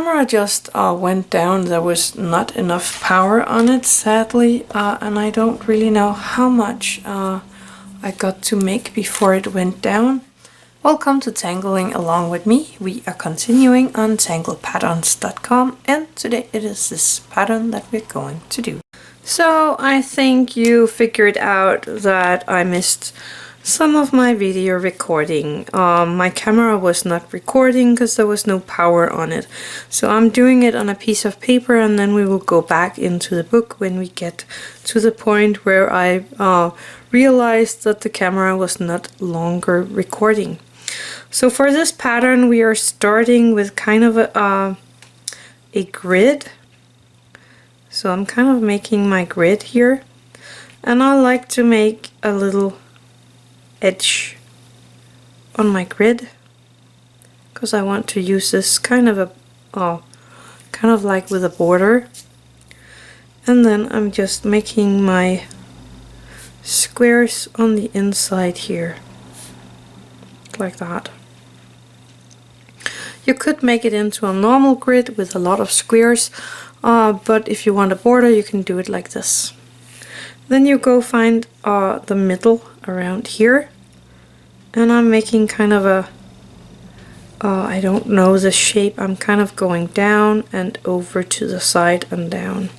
camera just went down. There was not enough power on it, sadly, and I don't really know how much I got to make before it went down. Welcome to Tangling Along with me. We are continuing on tanglepatterns.com, and today it is this pattern that we're going to do. So I think you figured out that I missed some of my video recording. My camera was not recording because there was no power on it. So I'm doing it on a piece of paper, and then we will go back into the book when we get to the point where I realized that the camera was not longer recording. So for this pattern we are starting with kind of a grid. So I'm kind of making my grid here, and I like to make a little edge on my grid because I want to use this kind of like with a border, and then I'm just making my squares on the inside here like that. You could make it into a normal grid with a lot of squares, but if you want a border you can do it like this. Then you go find the middle around here, and I'm making kind of a I don't know the shape. I'm kind of going down and over to the side and down,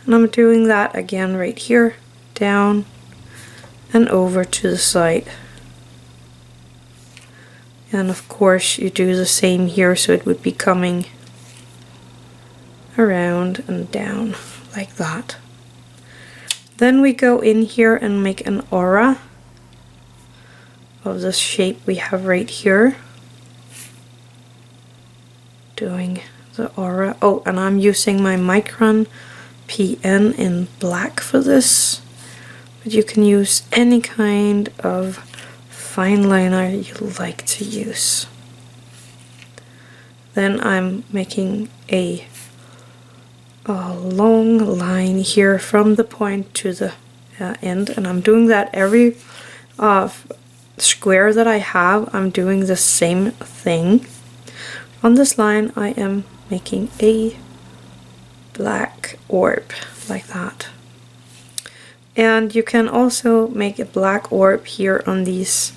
and I'm doing that again right here, down and over to the side. And of course you do the same here, so it would be coming around and down like that. Then we go in here and make an aura of this shape we have right here. Doing the aura. Oh, and I'm using my Micron PN in black for this, but you can use any kind of fine liner you like to use. Then I'm making a long line here from the point to the end, and I'm doing that every square that I have. I'm doing the same thing. On this line I am making a black orb like that, and you can also make a black orb here on these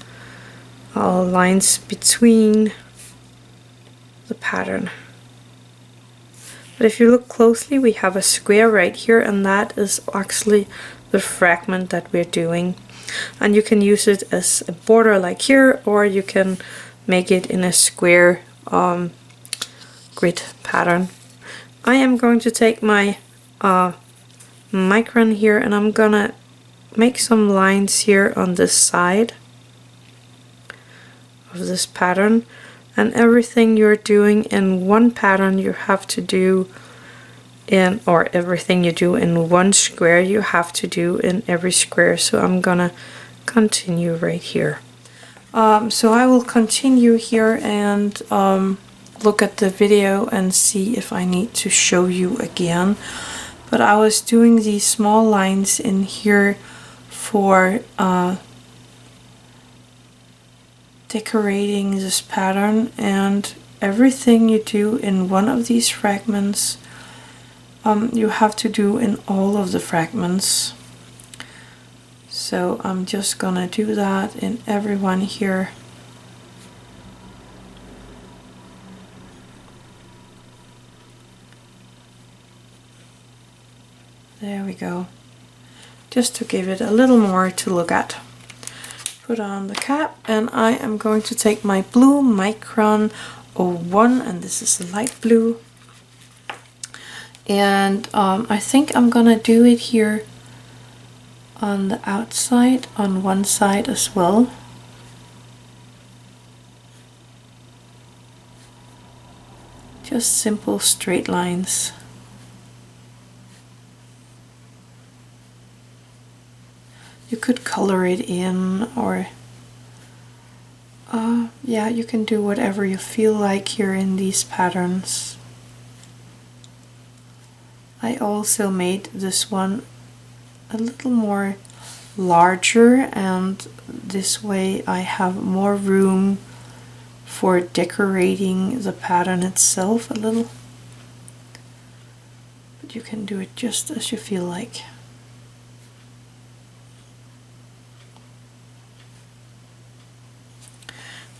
lines between the pattern. But if you look closely, we have a square right here, and that is actually the fragment that we're doing. And you can use it as a border like here, or you can make it in a square grid pattern. I am going to take my Micron here, and I'm gonna make some lines here on this side of this pattern. And everything you're doing in one pattern you have to do in, or everything you do in one square you have to do in every square. So I'm gonna continue right here. So I will continue here and look at the video and see if I need to show you again. But I was doing these small lines in here for decorating this pattern, and everything you do in one of these fragments you have to do in all of the fragments. So I'm just gonna do that in everyone here. There we go, just to give it a little more to look at. Put on the cap, and I am going to take my blue Micron 01, and this is the light blue, and I think I'm gonna do it here on the outside on one side as well. Just simple straight lines. You could color it in, or yeah, you can do whatever you feel like here in these patterns. I also made this one a little more larger, and this way I have more room for decorating the pattern itself a little. But you can do it just as you feel like.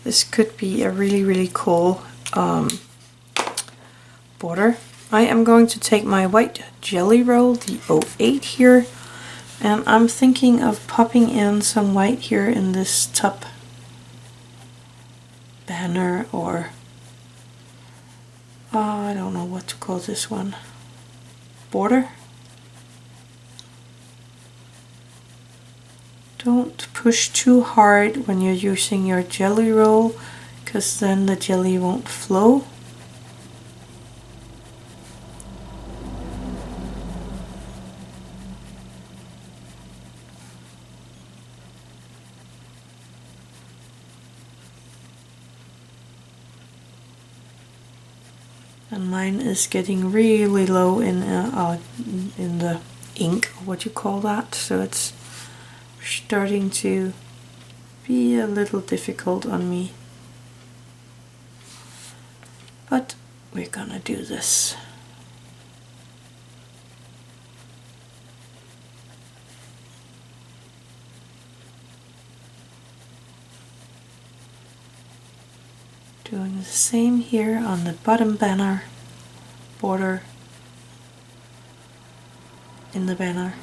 This could be a really cool border. I am going to take my white jelly roll, the 08 here, and I'm thinking of popping in some white here in this top banner, or I don't know what to call this one, border. Don't push too hard when you're using your jelly roll, because then the jelly won't flow. And mine is getting really low in the ink, what you call that, so it's starting to be a little difficult on me. But we're gonna do this. Doing the same here on the bottom banner border in the banner.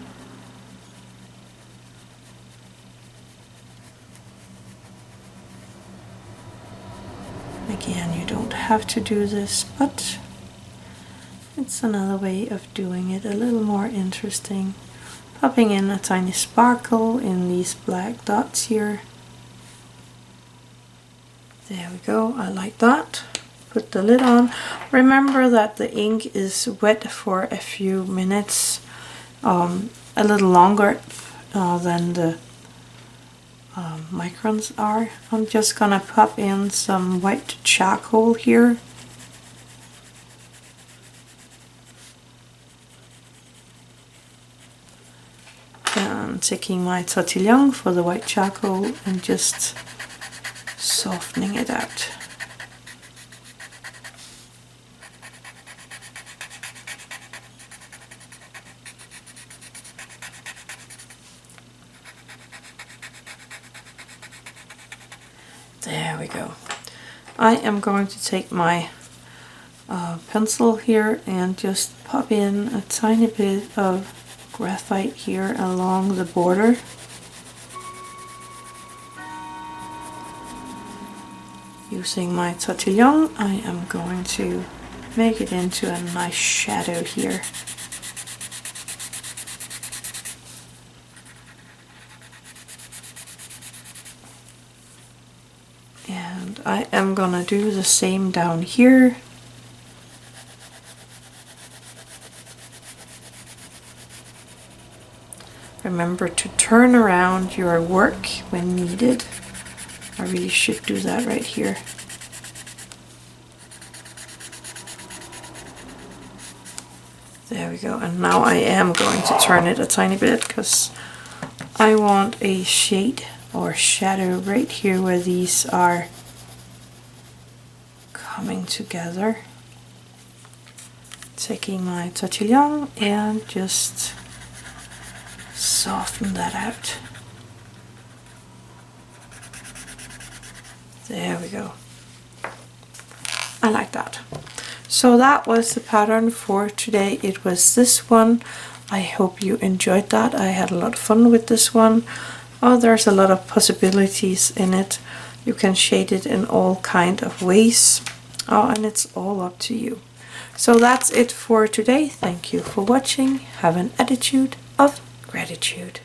Again, you don't have to do this, but it's another way of doing it a little more interesting. Popping in a tiny sparkle in these black dots here. There we go, I like that. Put the lid on. Remember that the ink is wet for a few minutes, a little longer than the microns are. I'm just gonna pop in some white charcoal here. And taking my Tortillions for the white charcoal and just softening it out. There we go. I am going to take my pencil here and just pop in a tiny bit of graphite here along the border. Using my Tortillon, I am going to make it into a nice shadow here. And I am gonna do the same down here. Remember to turn around your work when needed. I really should do that right here. There we go. And now I am going to turn it a tiny bit because I want a shade or shadow right here where these are coming together. Taking my Tortillon and just soften that out. There we go. I like that. So that was the pattern for today. It was this one. I hope you enjoyed that. I had a lot of fun with this one. Oh, there's a lot of possibilities in it. You can shade it in all kind of ways. Oh, and it's all up to you. So that's it for today. Thank you for watching. Have an attitude of gratitude.